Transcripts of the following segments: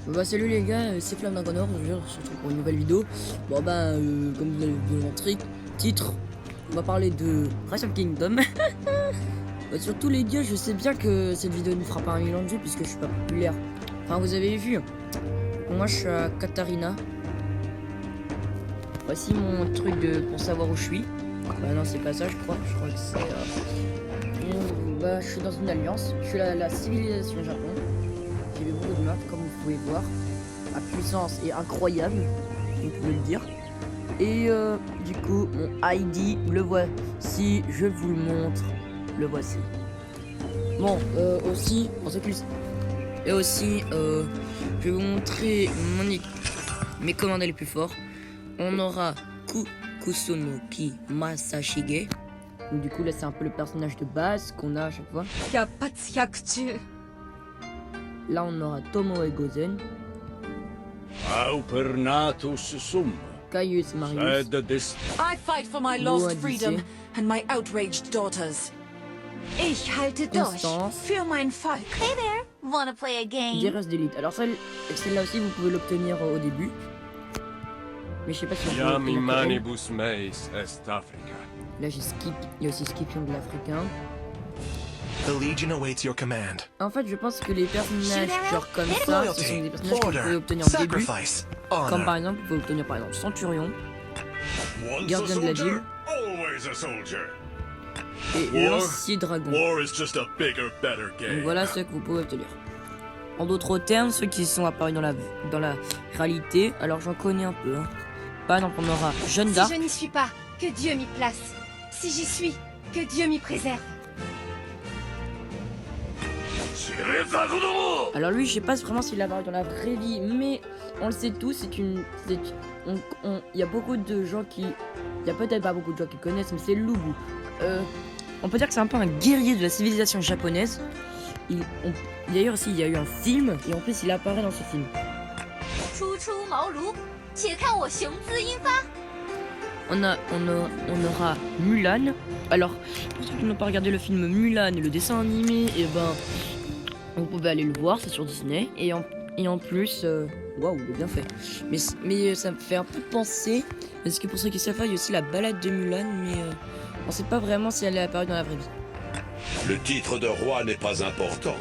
Bah salut les gars, c'est Flamme d'Inconor, je se retrouve pour une nouvelle vidéo. Bon bah comme vous allez vu montrer, titre, on va parler de Rise of Kingdom. Bah, surtout les gars, je sais bien que cette vidéo ne fera pas 1 million de vues puisque je suis pas populaire. Enfin vous avez vu, moi je suis à Katarina. Voici mon truc pour savoir où je suis. Bah non c'est pas ça je crois que c'est... bah je suis dans une alliance, je suis la civilisation Japon. J'ai vu beaucoup de maps comme vous pouvez voir. La puissance est incroyable, vous pouvez le dire. Et du coup, mon ID, le voici, je vous le montre, le voici. Bon, aussi, pour ceux qui... Et aussi, je vais vous montrer mes commandes les plus forts. On aura Kusunoki Masashige. Donc, du coup, là, c'est un peu le personnage de base qu'on a à chaque fois. Là, on aura Tomoe Gozen. Aupernatus sum. Caius Marius. I fight for my lost freedom and my outraged daughters. Ich halte durch für mein Volk. Hey there, wanna play a game? Dyrus d'élite. Alors celle-là aussi vous pouvez l'obtenir au début. Mais je sais pas si vous pouvez Là j'ai skip, il y a aussi skipion de l'Africain. The Legion awaits your command. En fait je pense que les personnages genre comme ça, ce sont des personnages que vous pouvez obtenir au début. Comme par exemple, vous pouvez obtenir par exemple Centurion, Gardien de la ville et Lancier Dragon. Donc voilà ce que vous pouvez obtenir. En d'autres termes, ceux qui sont apparus dans la réalité, alors j'en connais un peu. Hein. Par exemple, on aura Jeanne d'Arc. Si je n'y suis pas, que Dieu m'y place. Si j'y suis, que Dieu m'y préserve. Alors lui, je sais pas vraiment s'il est apparu dans la vraie vie, mais on le sait tous, il y a beaucoup de gens qui... Il y a peut-être pas beaucoup de gens qui connaissent, mais c'est Lubu. On peut dire que c'est un peu un guerrier de la civilisation japonaise. D'ailleurs aussi, il y a eu un film, et en plus, il apparaît dans ce film. On aura Mulan. Alors, pour ceux qui n'ont pas regardé le film Mulan et le dessin animé, et ben... Vous pouvez aller le voir, c'est sur Disney. Et en plus, waouh, il est bien fait. Mais ça me fait un peu penser, parce que pour ceux qui savent pas, il y a aussi la balade de Mulan, mais on sait pas vraiment si elle est apparue dans la vraie vie. Le titre de roi n'est pas important.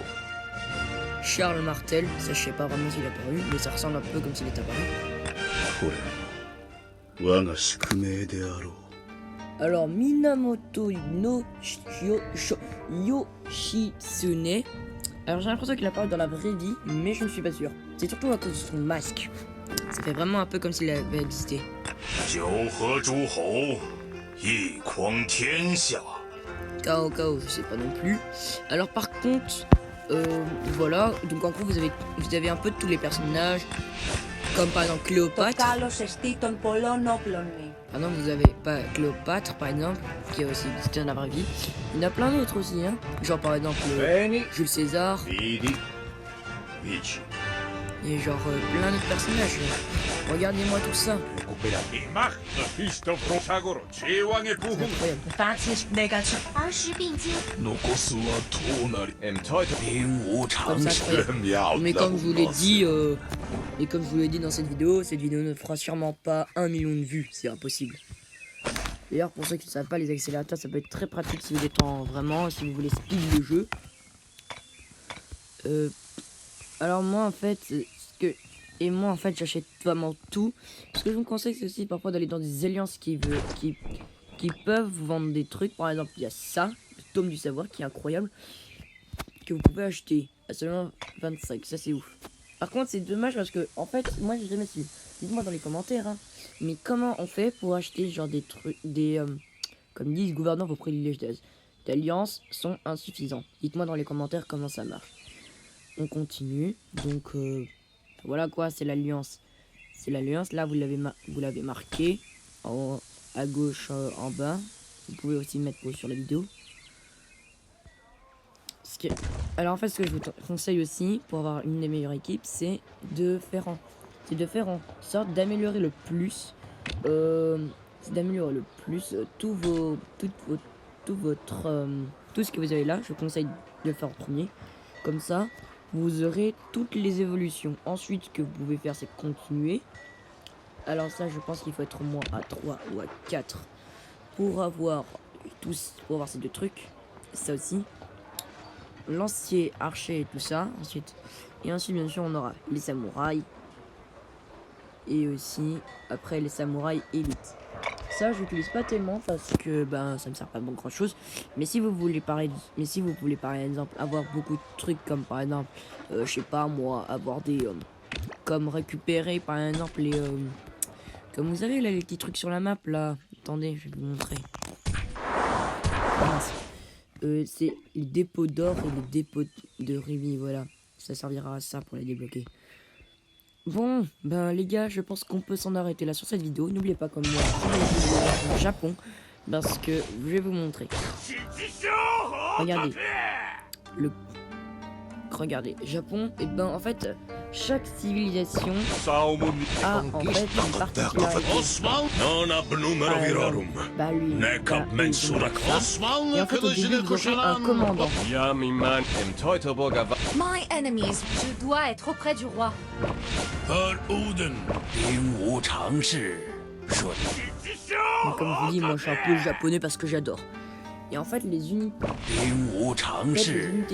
Charles Martel, ça je sais pas vraiment s'il est apparu, mais ça ressemble un peu comme s'il est apparu. Alors Minamoto no Yoshitsune. Alors j'ai l'impression qu'il apparaît dans la vraie vie, mais je ne suis pas sûr. C'est surtout à cause de son masque. Ça fait vraiment un peu comme s'il avait existé. Kao Kao, je sais pas non plus. Alors par contre, voilà. Donc en gros vous avez un peu de tous les personnages, comme par exemple Cléopâtre. Ah non, vous avez pas Cléopâtre par exemple, qui a aussi existé dans la vraie vie. Il y en a plein d'autres aussi, hein. Genre par exemple Jules César. Et genre plein d'autres personnages. Regardez-moi tout ça. C'est incroyable. Mais comme je vous l'ai dit, dans cette vidéo ne fera sûrement pas 1 million de vues, c'est impossible. D'ailleurs, pour ceux qui ne savent pas, les accélérateurs, ça peut être très pratique si vous êtes si vous voulez speed le jeu. Alors moi, en fait, j'achète vraiment tout. Ce que je vous conseille, c'est aussi parfois d'aller dans des alliances qui peuvent vous vendre des trucs. Par exemple, il y a ça, le tome du savoir, qui est incroyable, que vous pouvez acheter à seulement 25. Ça, c'est ouf. Par contre, c'est dommage parce que, en fait, moi, j'ai jamais su. Dites-moi dans les commentaires, hein. Mais comment on fait pour acheter genre des trucs, comme disent gouvernants, vos privilèges d'alliance sont insuffisants. Dites-moi dans les commentaires comment ça marche. On continue. Donc voilà quoi, c'est l'alliance. C'est l'alliance. Là, vous l'avez marqué à gauche en bas. Vous pouvez aussi mettre pause sur la vidéo. Alors en fait, ce que je vous conseille aussi pour avoir une des meilleures équipes, c'est de faire en sorte d'améliorer le plus, tout ce que vous avez là. Je vous conseille de le faire en premier. Comme ça, vous aurez toutes les évolutions. Ensuite, ce que vous pouvez faire, c'est continuer. Alors ça, je pense qu'il faut être au moins à 3 ou à 4 pour avoir ces deux trucs. Ça aussi. Lancier, archer et tout ça. Ensuite, bien sûr, on aura les samouraïs. Et aussi, après, les samouraïs élites. Ça, j'utilise pas tellement parce que ça me sert pas bon grand chose. Mais si vous voulez par exemple avoir beaucoup de trucs comme par exemple, je sais pas moi, avoir des comme récupérer par exemple les comme vous avez là les petits trucs sur la map là. Attendez, je vais vous montrer. C'est les dépôts d'or et les dépôts de rubis, voilà. Ça servira à ça pour les débloquer. Bon, les gars, je pense qu'on peut s'en arrêter là sur cette vidéo. N'oubliez pas comme moi, au Japon, parce que je vais vous montrer. Regardez, Japon, et en fait, chaque civilisation a en fait une particularité. Et en fait, au début, vous aurez un commandant. My enemies. Je dois être auprès du roi. Mais comme je vous dis, moi je suis un peu japonais parce que j'adore. Et en fait, les unités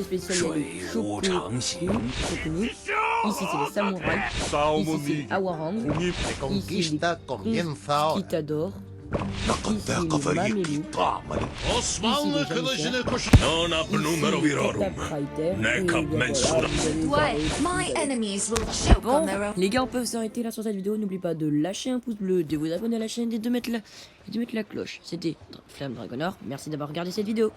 spéciales, il y a les Shokuguni. Ici, c'est les samouraïs. Ici, c'est les Awarang. Ici, les conquistadors. Ici, les mamelouks. Ici, les janissaires. My enemies will choke on Bon, their own. les gars, on peut s'arrêter là sur cette vidéo. N'oubliez pas de lâcher un pouce bleu, de vous abonner à la chaîne et de mettre la cloche. C'était Flamme Dragonor. Merci d'avoir regardé cette vidéo.